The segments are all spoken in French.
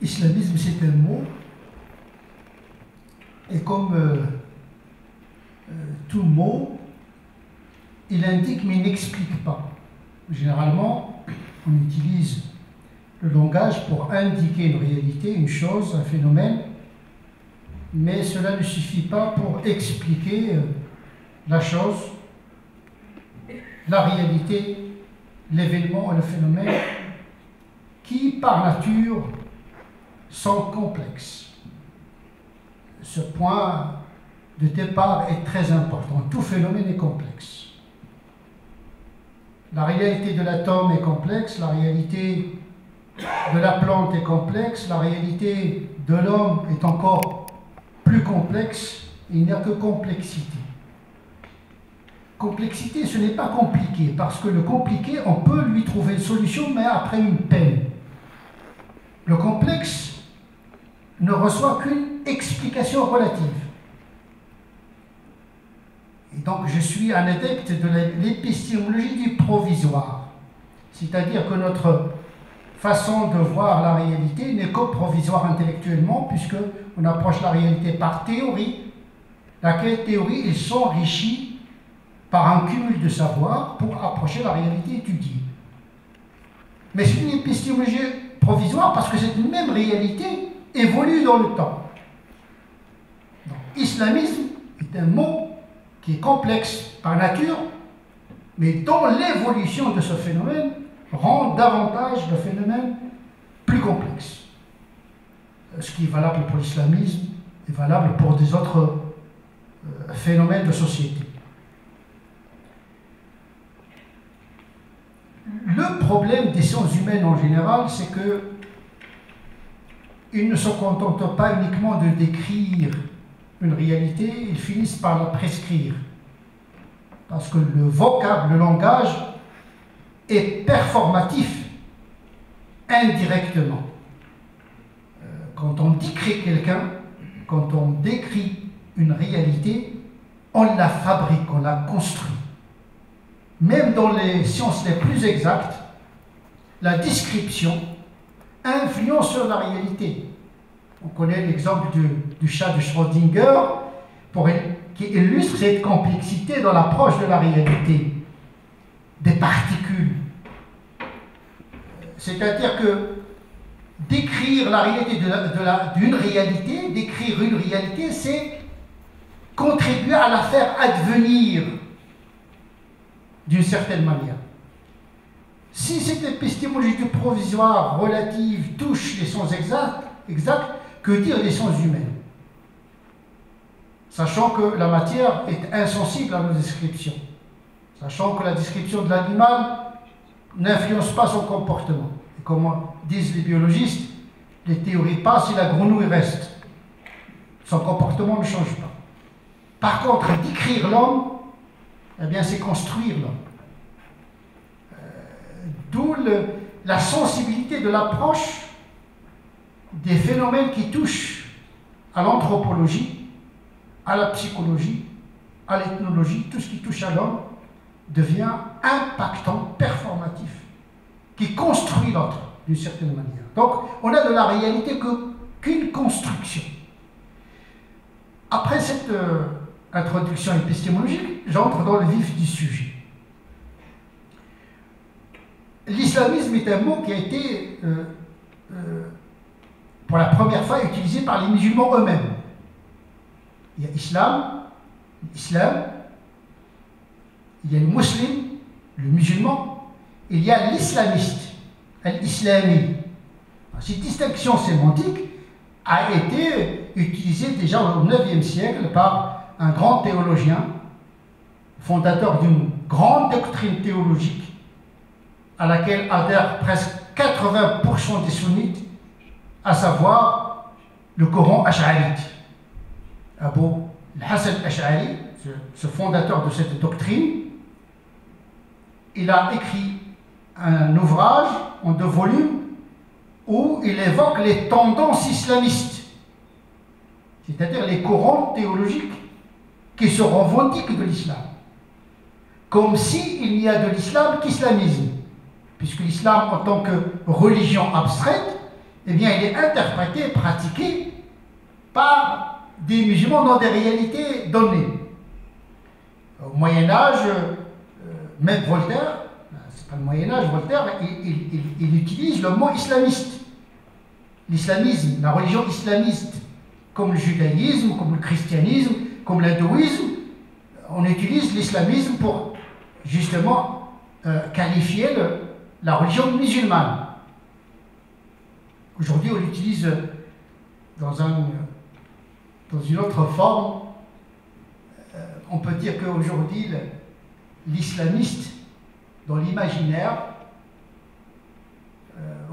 Islamisme, c'est un mot, et comme tout mot, il indique mais il n'explique pas. Généralement, on utilise le langage pour indiquer une réalité, une chose, un phénomène, mais cela ne suffit pas pour expliquer la chose, la réalité, l'événement et le phénomène qui, par nature, sont complexes. Ce point de départ est très important. Tout phénomène est complexe. La réalité de l'atome est complexe, la réalité de la plante est complexe, la réalité de l'homme est encore plus complexe. Il n'y a que complexité. Complexité, ce n'est pas compliqué, parce que le compliqué, on peut lui trouver une solution, mais après une peine. Le complexe ne reçoit qu'une explication relative. Et donc, je suis un adepte de l'épistémologie du provisoire. C'est-à-dire que notre façon de voir la réalité n'est que provisoire intellectuellement, puisqu'on approche la réalité par théorie, laquelle théorie est s'enrichit par un cumul de savoir pour approcher la réalité étudiée. Mais c'est une épistémologie provisoire parce que cette même réalité évolue dans le temps. Donc, islamisme est un mot qui est complexe par nature, mais dont l'évolution de ce phénomène rend davantage le phénomène plus complexe. Ce qui est valable pour l'islamisme est valable pour des autres phénomènes de société. Le problème des sciences humaines en général, c'est que ils ne se contentent pas uniquement de décrire une réalité, ils finissent par la prescrire. Parce que le vocable, le langage, est performatif indirectement. Quand on décrit quelqu'un, quand on décrit une réalité, on la fabrique, on la construit. Même dans les sciences les plus exactes, la description influence sur la réalité. On connaît l'exemple du chat de Schrödinger qui illustre cette complexité dans l'approche de la réalité, des particules. C'est-à-dire que décrire la réalité d'une réalité, décrire une réalité, c'est contribuer à la faire advenir d'une certaine manière. Si cette épistémologie du provisoire relative touche les sens exacts, que dire des sens humaines? Sachant que la matière est insensible à nos descriptions, sachant que la description de l'animal n'influence pas son comportement. Et comme disent les biologistes, les théories passent et la grenouille reste. Son comportement ne change pas. Par contre, décrire l'homme, eh bien, c'est construire l'homme. D'où la sensibilité de l'approche des phénomènes qui touchent à l'anthropologie, à la psychologie, à l'ethnologie. Tout ce qui touche à l'homme devient impactant, performatif, qui construit l'autre d'une certaine manière. Donc, on n'a de la réalité qu'une construction. Après cette introduction épistémologique, j'entre dans le vif du sujet. L'islamisme est un mot qui a été, pour la première fois, utilisé par les musulmans eux-mêmes. Il y a islam, il y a le musulman, le musulman, il y a l'islamiste, l'islami. Cette distinction sémantique a été utilisée déjà au IXe siècle par un grand théologien, fondateur d'une grande doctrine théologique à laquelle adhèrent presque 80% des sunnites, à savoir le Coran ash'arite. Abu Hassan al-Ash'ari, ce fondateur de cette doctrine, il a écrit un ouvrage en 2 volumes où il évoque les tendances islamistes, c'est-à-dire les courants théologiques qui se revendiquent de l'islam, comme s'il n'y a de l'islam qu'islamisme, puisque l'islam en tant que religion abstraite eh bien, il est interprété, pratiqué par des musulmans dans des réalités données. Au Moyen-Âge, même Voltaire, c'est pas le Moyen-Âge, Voltaire, il utilise le mot islamiste. L'islamisme, la religion islamiste, comme le judaïsme, comme le christianisme, comme l'hindouisme, on utilise l'islamisme pour justement qualifier la religion musulmane. Aujourd'hui, on l'utilise dans une autre forme. On peut dire qu'aujourd'hui, l'islamiste, dans l'imaginaire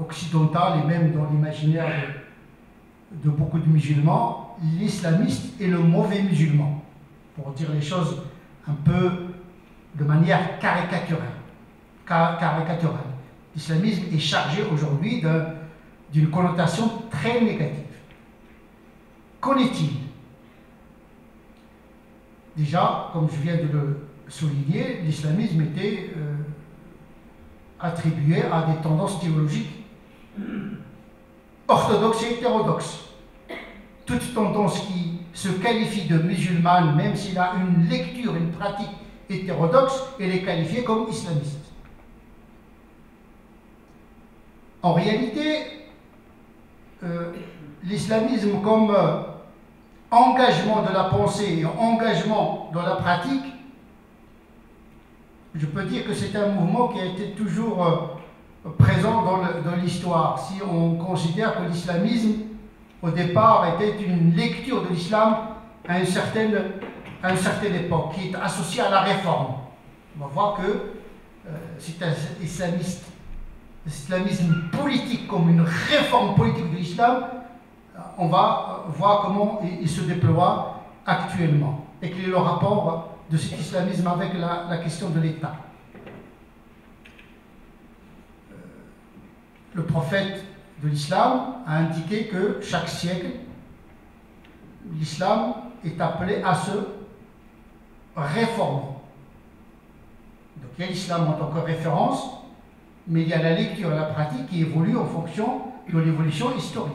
occidental et même dans l'imaginaire de beaucoup de musulmans, l'islamiste est le mauvais musulman, pour dire les choses un peu de manière caricaturale. L'islamisme est chargé aujourd'hui d'une connotation très négative. Qu'en est-il? Déjà, comme je viens de le souligner, l'islamisme était attribué à des tendances théologiques orthodoxes et hétérodoxes. Toute tendance qui se qualifie de musulmane, même s'il a une lecture, une pratique hétérodoxe, elle est qualifiée comme islamiste. En réalité, l'islamisme comme engagement de la pensée et engagement dans la pratique, je peux dire que c'est un mouvement qui a été toujours présent dans l'histoire. Si on considère que l'islamisme, au départ, était une lecture de l'islam à une certaine époque, qui est associée à la réforme. On va voir que c'est un islamisme politique comme une réforme politique de l'islam. On va voir comment il se déploie actuellement et quel est le rapport de cet islamisme avec la question de l'État. Le prophète de l'islam a indiqué que chaque siècle, l'islam est appelé à se réformer. Donc il y a l'islam en tant que référence, mais il y a la lecture et la pratique qui évoluent en fonction de l'évolution historique.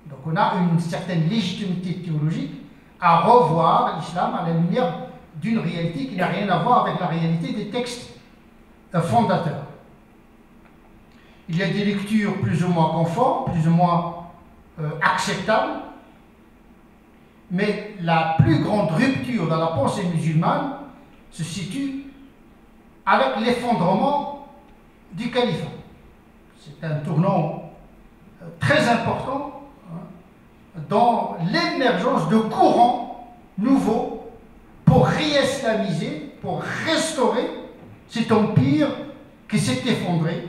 Donc on a une certaine légitimité théologique à revoir l'islam à la lumière d'une réalité qui n'a rien à voir avec la réalité des textes fondateurs. Il y a des lectures plus ou moins conformes, plus ou moins acceptables, mais la plus grande rupture dans la pensée musulmane se situe avec l'effondrement du califat. C'est un tournant très important dans l'émergence de courants nouveaux pour réislamiser, pour restaurer cet empire qui s'est effondré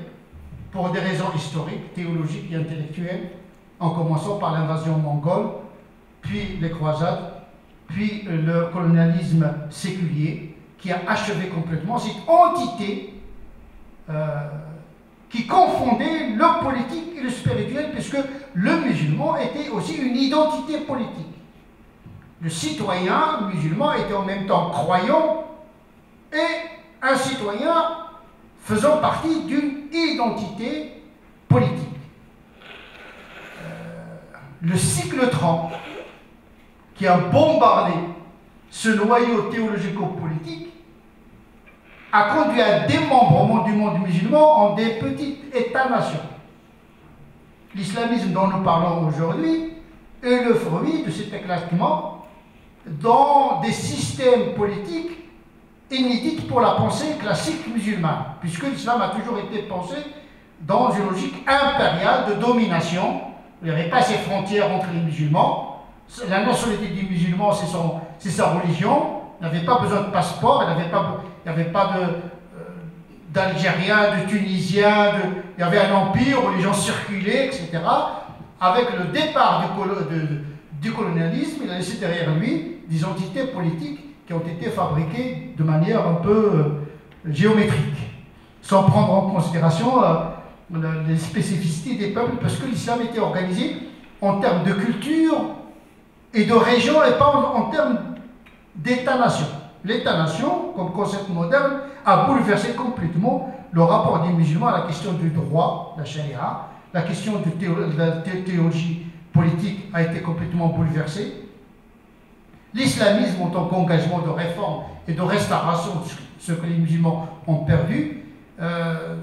pour des raisons historiques, théologiques et intellectuelles, en commençant par l'invasion mongole, puis les croisades, puis le colonialisme séculier, qui a achevé complètement cette entité qui confondait le politique et le spirituel, puisque le musulman était aussi une identité politique. Le citoyen musulman était en même temps croyant et un citoyen faisant partie d'une identité politique. Le cyclotron qui a bombardé ce noyau théologico-politique a conduit à un démembrement du monde musulman en des petits États-nations. L'islamisme dont nous parlons aujourd'hui est le fruit de cet éclatement dans des systèmes politiques inédits pour la pensée classique musulmane, puisque l'islam a toujours été pensé dans une logique impériale de domination. Il n'y avait pas ces frontières entre les musulmans. La nationalité du musulman, c'est sa religion. Il n'avait pas besoin de passeport, il n'y avait pas d'Algériens, de Tunisiens, il y avait un empire où les gens circulaient, etc. Avec le départ du colonialisme, il a laissé derrière lui des entités politiques qui ont été fabriquées de manière un peu géométrique, sans prendre en considération les spécificités des peuples, parce que l'islam était organisé en termes de culture et de région et pas en termes d'État-nation. L'État-nation, comme concept moderne, a bouleversé complètement le rapport des musulmans à la question du droit, la charia, la question de la théologie politique a été complètement bouleversée. L'islamisme en tant qu'engagement de réforme et de restauration de ce que les musulmans ont perdu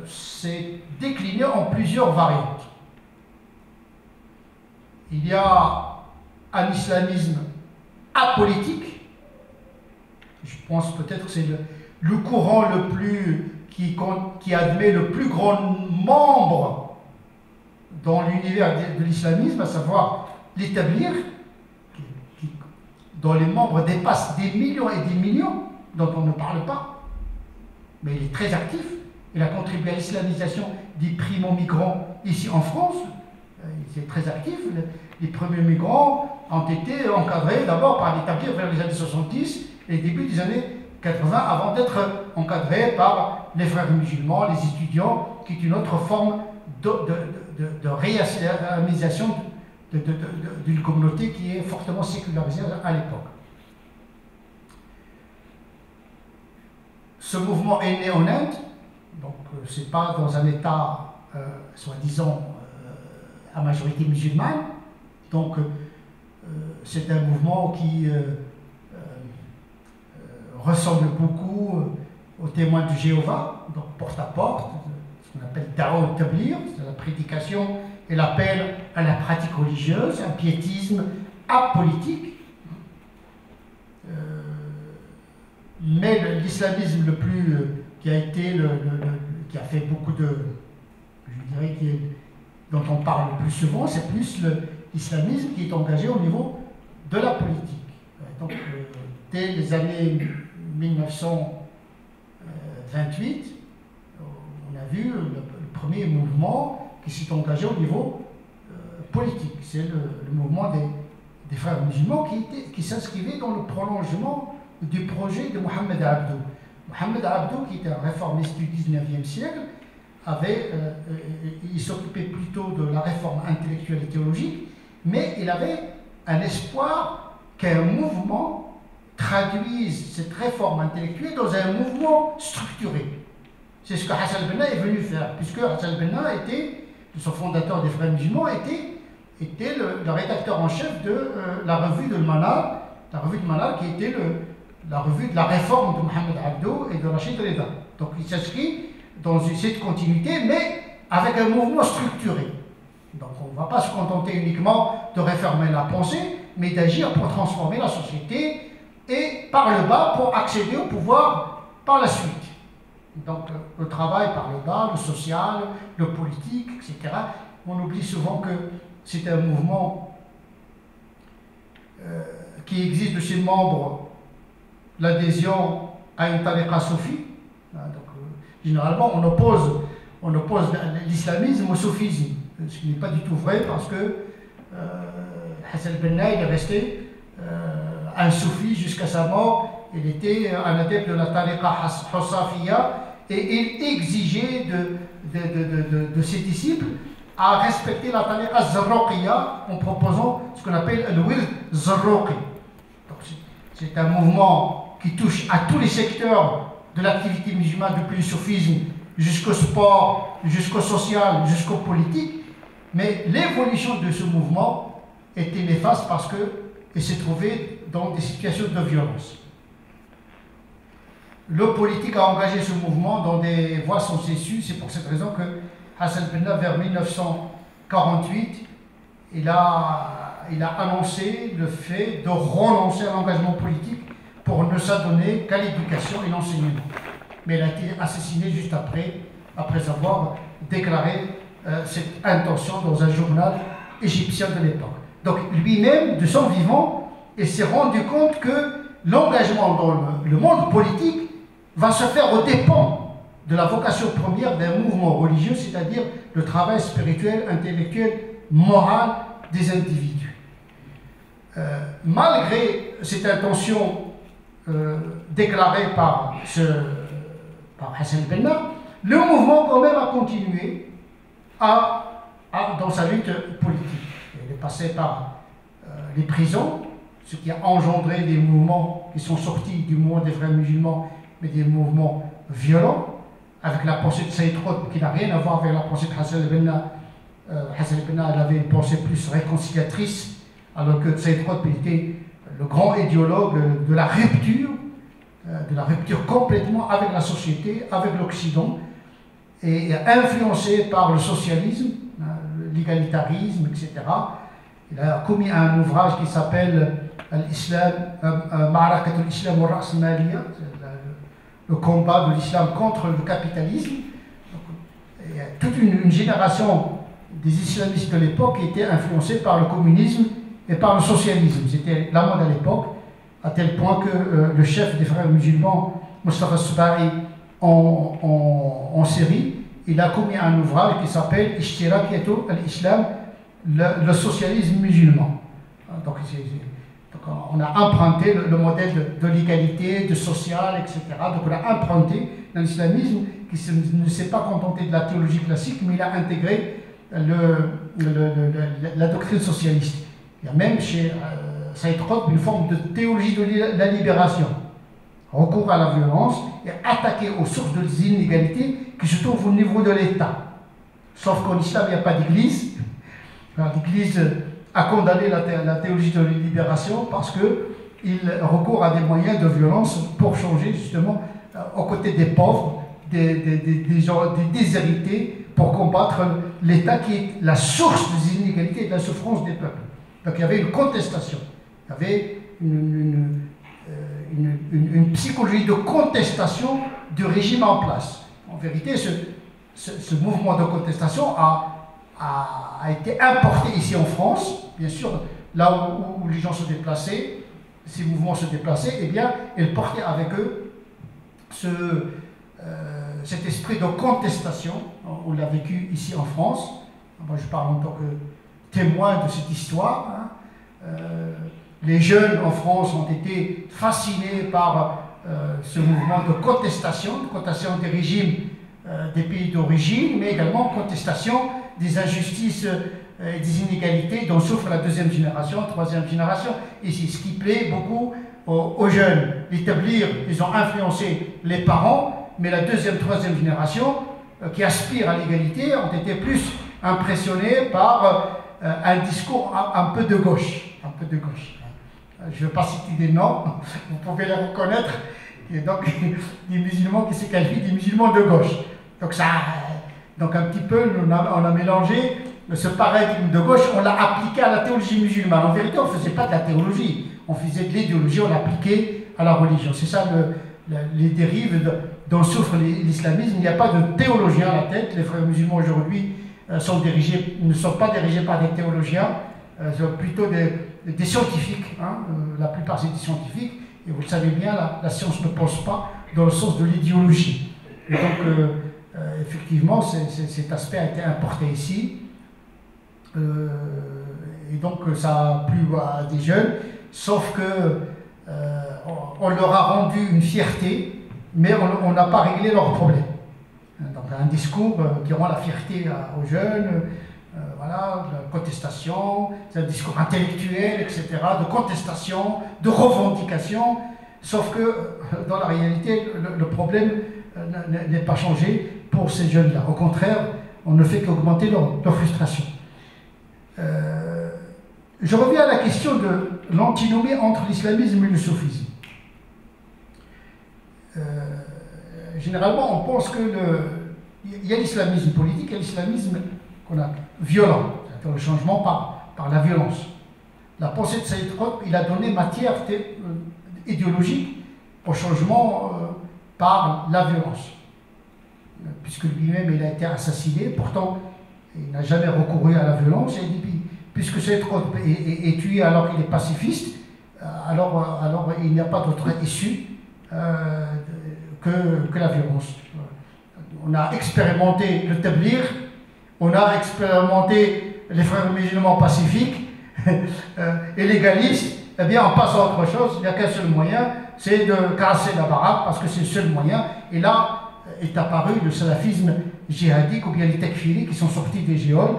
s'est décliné en plusieurs variantes. Il y a un islamisme apolitique, je pense peut-être que c'est le courant le plus qui admet le plus grand nombre dans l'univers de l'islamisme, à savoir l'établir, dont les membres dépassent des millions et des millions, dont on ne parle pas, mais il est très actif. Il a contribué à l'islamisation des primo-migrants ici en France. Il est très actif. Les premiers migrants ont été encadrés d'abord par l'établir vers les années 70 et début des années 80, avant d'être encadrés par les frères musulmans, les étudiants, qui est une autre forme de réislamisation d'une communauté qui est fortement sécularisée à l'époque. Ce mouvement est né en Inde, donc ce n'est pas dans un État soi-disant à majorité musulmane, donc c'est un mouvement qui ressemble beaucoup aux témoins de Jéhovah, donc porte à porte, ce qu'on appelle Da'wa Tablir, c'est la prédication et l'appel à la pratique religieuse, un piétisme apolitique. Mais l'islamisme le plus qui a été qui a fait beaucoup de, je dirais, dont on parle le plus souvent, c'est plus l'islamisme qui est engagé au niveau de la politique. Donc, dès les années 1928, on a vu le premier mouvement qui s'est engagé au niveau politique. C'est le mouvement des frères musulmans qui s'inscrivait dans le prolongement du projet de Mohamed Abdou. Mohamed Abdou, qui était un réformiste du 19e siècle, il s'occupait plutôt de la réforme intellectuelle et théologique, mais il avait un espoir qu'un mouvement traduise cette réforme intellectuelle dans un mouvement structuré. C'est ce que Hassan al-Banna est venu faire, puisque Hassan al-Banna était, son fondateur des frères musulmans, était le rédacteur en chef de la revue de Manar, qui était la revue de la réforme de Mohamed Abdou et de Rachid Reda. Donc il s'inscrit dans cette continuité, mais avec un mouvement structuré. Donc on ne va pas se contenter uniquement de réformer la pensée, mais d'agir pour transformer la société et par le bas pour accéder au pouvoir par la suite. Donc le travail par le bas, le social, le politique, etc. On oublie souvent que c'est un mouvement qui existe de ses membres l'adhésion à une tariqa soufie. Généralement, on oppose l'islamisme au soufisme, ce qui n'est pas du tout vrai parce que Hassan al-Banna est resté un soufi jusqu'à sa mort. Il était un adepte de la tariqa Hussafiya et il exigeait de ses disciples à respecter la tariqa Zarruqiya en proposant ce qu'on appelle le wird Zarruqi. C'est un mouvement qui touche à tous les secteurs de l'activité musulmane, depuis le soufisme jusqu'au sport, jusqu'au social, jusqu'au politique. Mais l'évolution de ce mouvement était néfaste parce qu'il s'est trouvé dans des situations de violence. Le politique a engagé ce mouvement dans des voies sans issue. C'est pour cette raison que Hassan al-Banna, vers 1948, il a annoncé le fait de renoncer à l'engagement politique pour ne s'adonner qu'à l'éducation et l'enseignement. Mais il a été assassiné juste après avoir déclaré cette intention dans un journal égyptien de l'époque. Donc lui-même, de son vivant, il s'est rendu compte que l'engagement dans le monde politique va se faire aux dépens de la vocation première d'un mouvement religieux, c'est-à-dire le travail spirituel, intellectuel, moral des individus. Malgré cette intention déclarée par Hassan al-Banna, le mouvement quand même a continué dans sa lutte politique. Il est passé par les prisons, ce qui a engendré des mouvements qui sont sortis du mouvement des frères musulmans, mais des mouvements violents, avec la pensée de Saïd Qutb qui n'a rien à voir avec la pensée de Hassan al-Banna Hassan al-Banna avait une pensée plus réconciliatrice, alors que Saïd Qutb était le grand idéologue de la rupture complètement avec la société, avec l'Occident, et influencé par le socialisme, l'égalitarisme, etc. Il a commis un ouvrage qui s'appelle L'Islam, Ma'arakat al-Islam wa Ra'smaliya, le combat de l'islam contre le capitalisme. Donc, il y a toute une génération des islamistes de l'époque qui étaient influencés par le communisme et par le socialisme. C'était la mode à l'époque, à tel point que le chef des frères musulmans, Mustafa Soubahi, en Syrie, il a commis un ouvrage qui s'appelle Ishtirakiyatu al-Islam, le socialisme musulman. Donc, on a emprunté le modèle de l'égalité, de social, etc. Donc on a emprunté dans l'islamisme qui ne s'est pas contenté de la théologie classique, mais il a intégré la doctrine socialiste. Il y a même chez Saïd Qutb une forme de théologie de la libération. Recours à la violence et attaquer aux sources des inégalités qui se trouvent au niveau de l'État. Sauf qu'en islam, il n'y a pas d'église. L'Église a condamné la théologie de la libération parce qu'il recourt à des moyens de violence pour changer justement aux côtés des pauvres, des gens, des déshérités, pour combattre l'État qui est la source des inégalités et de la souffrance des peuples. Donc il y avait une contestation, il y avait une psychologie de contestation du régime en place. En vérité, ce mouvement de contestation a été importé ici en France. Bien sûr, là où les gens se déplaçaient, ces mouvements se déplaçaient, eh bien, ils portaient avec eux cet esprit de contestation. On l'a vécu ici en France. Moi, je parle en tant que témoin de cette histoire. Les jeunes en France ont été fascinés par ce mouvement de contestation des régimes des pays d'origine, mais également contestation des injustices et des inégalités dont souffre la deuxième génération, troisième génération. Et c'est ce qui plaît beaucoup aux jeunes. L'établir, ils ont influencé les parents, mais la deuxième, troisième génération qui aspirent à l'égalité ont été plus impressionnés par un discours un peu de gauche. Un peu de gauche. Je ne vais pas citer des noms, vous pouvez les reconnaître. Et donc, des musulmans qui se qualifient des musulmans de gauche. Donc un petit peu, on a mélangé ce paradigme de gauche, on l'a appliqué à la théologie musulmane. En vérité, on ne faisait pas de la théologie, on faisait de l'idéologie, on l'appliquait à la religion. C'est ça les dérives dont souffre l'islamisme. Il n'y a pas de théologien à la tête. Les frères musulmans aujourd'hui ne sont pas dirigés par des théologiens, sont plutôt des scientifiques. La plupart, c'est des scientifiques. Et vous le savez bien, la science ne pense pas dans le sens de l'idéologie. Et donc, effectivement, cet aspect a été importé ici. Et donc, ça a plu à des jeunes, sauf que on leur a rendu une fierté, mais on n'a pas réglé leurs problèmes. Donc, un discours qui rend la fierté aux jeunes, voilà, de contestation, c'est un discours intellectuel, etc., de contestation, de revendication, sauf que dans la réalité, le problème n'est pas changé pour ces jeunes-là. Au contraire, on ne fait qu'augmenter leur frustration. Je reviens à la question de l'antinomie entre l'islamisme et le soufisme. Généralement, on pense qu'il y a l'islamisme politique et l'islamisme qu'on a violent, c'est-à-dire le changement par la violence. La pensée de Saïd Qutb, il a donné matière idéologique au changement par la violence. Puisque lui-même, il a été assassiné, pourtant, il n'a jamais recouru à la violence, et dit, puisque Saïd Qutb est tué alors qu'il est pacifiste, alors il n'y a pas d'autre issue que la violence. On a expérimenté le tabligh, on a expérimenté les frères musulmans pacifiques et légalistes. Eh bien, on passe à autre chose, il n'y a qu'un seul moyen, c'est de casser la baraque, parce que c'est le seul moyen. Et là est apparu le salafisme djihadique ou bien les takfiris qui sont sortis des géoles.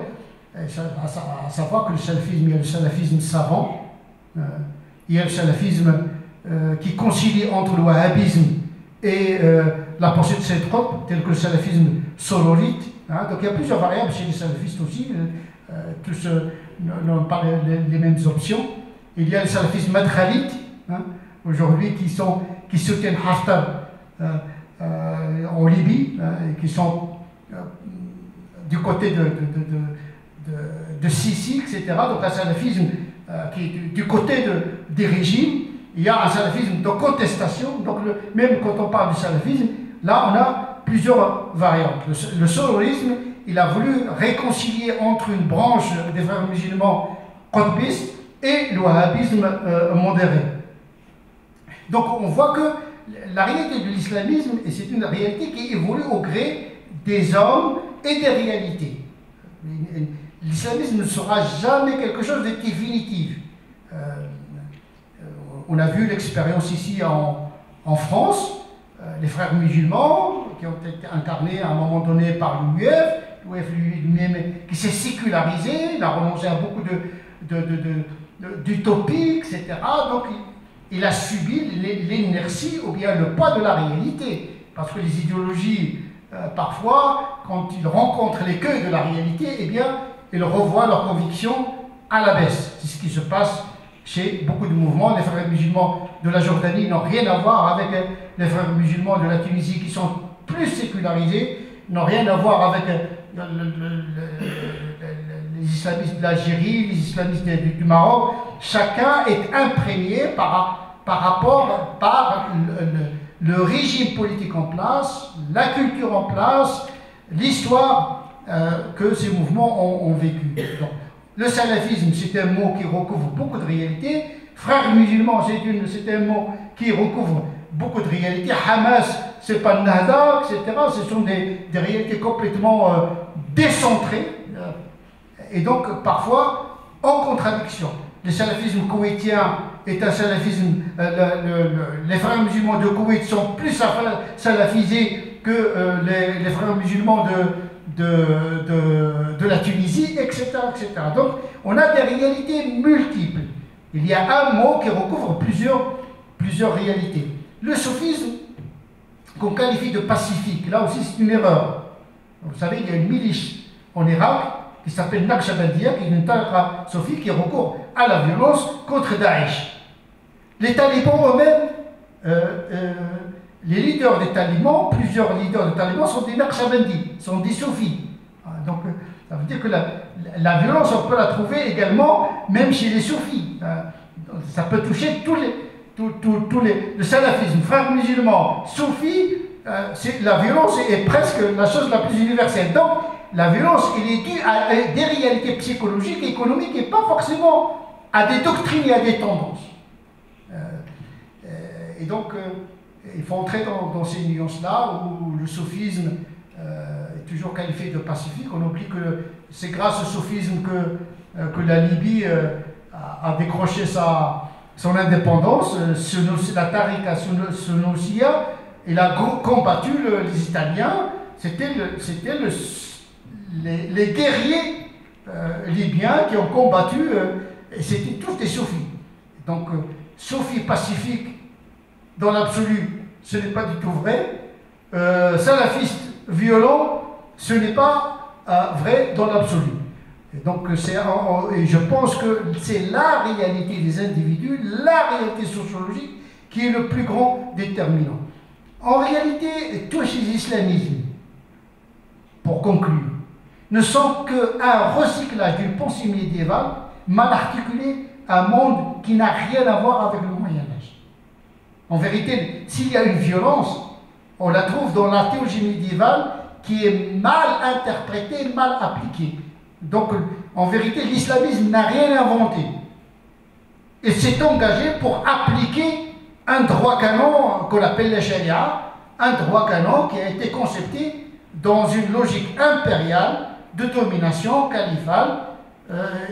À savoir que le salafisme, il y a le salafisme savant, il y a le salafisme qui concilie entre le wahhabisme et la pensée de Saïd Qutb, tel que le salafisme sororite, Hein, donc il y a plusieurs variables chez les salafistes aussi, tous n'ont pas les mêmes options. Il y a les salafistes madkhalite, hein, aujourd'hui qui soutiennent Haftar en Libye, et qui sont du côté de Sisi, etc. Donc un salafisme qui est du côté des régimes. Il y a un salafisme de contestation. Donc même quand on parle du salafisme, là on a plusieurs variantes. Le sourisme, il a voulu réconcilier entre une branche des frères musulmans qutbistes et le wahhabisme modéré. Donc on voit que la réalité de l'islamisme, et c'est une réalité qui évolue au gré des hommes et des réalités. L'islamisme ne sera jamais quelque chose de définitif. On a vu l'expérience ici en France, les frères musulmans qui ont été incarnés à un moment donné par l'UEF lui-même qui s'est sécularisé, il a renoncé à beaucoup d'utopies, etc. Donc il a subi l'inertie ou bien le poids de la réalité. Parce que les idéologies, parfois, quand ils rencontrent l'écueil de la réalité, eh bien, ils revoient leurs convictions à la baisse. C'est ce qui se passe chez beaucoup de mouvements. Les frères musulmans de la Jordanie n'ont rien à voir avec les frères musulmans de la Tunisie qui sont plus sécularisés, n'ont rien à voir avec les islamistes de l'Algérie, les islamistes du Maroc. Chacun est imprégné par le régime politique en place, la culture en place, l'histoire que ces mouvements ont vécu. Donc, le salafisme, c'est un mot qui recouvre beaucoup de réalités. Frères musulmans, c'est un mot qui recouvre beaucoup de réalités. Hamas, c'est pas Nahda, etc. Ce sont des réalités complètement décentrées et donc parfois en contradiction. Le salafisme koweïtien est un salafisme. Les frères musulmans de Koweït sont plus salafisés que les frères musulmans de la Tunisie, etc., etc. Donc, on a des réalités multiples. Il y a un mot qui recouvre plusieurs réalités. Le soufisme, qu'on qualifie de pacifique, là aussi c'est une erreur. Vous savez, il y a une milice en Irak qui s'appelle Naqshbandiya, qui est une tariqa soufie qui recourt à la violence contre Daesh. Les talibans eux-mêmes, les leaders des talibans, plusieurs leaders des talibans sont des Naqshbandis, sont des soufis. Donc ça veut dire que la violence, on peut la trouver également même chez les soufis. Ça peut toucher tous les le salafisme, frères musulmans, soufis, la violence est presque la chose la plus universelle. Donc la violence, elle est due à des réalités psychologiques, économiques et pas forcément à des doctrines et à des tendances. Et donc il faut entrer dans ces nuances-là où le soufisme est toujours qualifié de pacifique. On oublie que c'est grâce au soufisme que la Libye a décroché son indépendance. La tariqa Sunusiya, il a combattu les Italiens. C'était les guerriers libyens qui ont combattu, et c'était tous des soufis. Donc, soufis pacifique, dans l'absolu, ce n'est pas du tout vrai. Salafiste violent, ce n'est pas vrai dans l'absolu. Donc, et je pense que c'est la réalité des individus, la réalité sociologique, qui est le plus grand déterminant. En réalité, tous ces islamismes, pour conclure, ne sont qu'un recyclage d'une pensée médiévale mal articulée à un monde qui n'a rien à voir avec le Moyen-Âge. En vérité, s'il y a une violence, on la trouve dans la théologie médiévale qui est mal interprétée, mal appliquée. Donc, en vérité, l'islamisme n'a rien inventé. Et s'est engagé pour appliquer un droit canon qu'on appelle la charia, un droit canon qui a été concepté dans une logique impériale de domination califale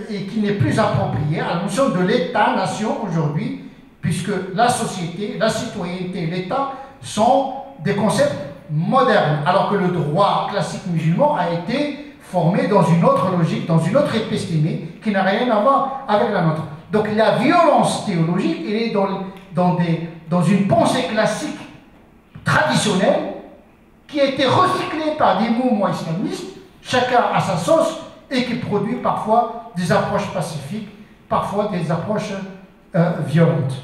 et qui n'est plus appropriée à la notion de l'État-nation aujourd'hui, puisque la société, la citoyenneté, l'État sont des concepts modernes, alors que le droit classique musulman a été formé dans une autre logique, dans une autre épistémie qui n'a rien à voir avec la nôtre. Donc la violence théologique, elle est dans une pensée classique traditionnelle qui a été recyclée par des mouvements islamistes chacun à sa sauce et qui produit parfois des approches pacifiques, parfois des approches violentes.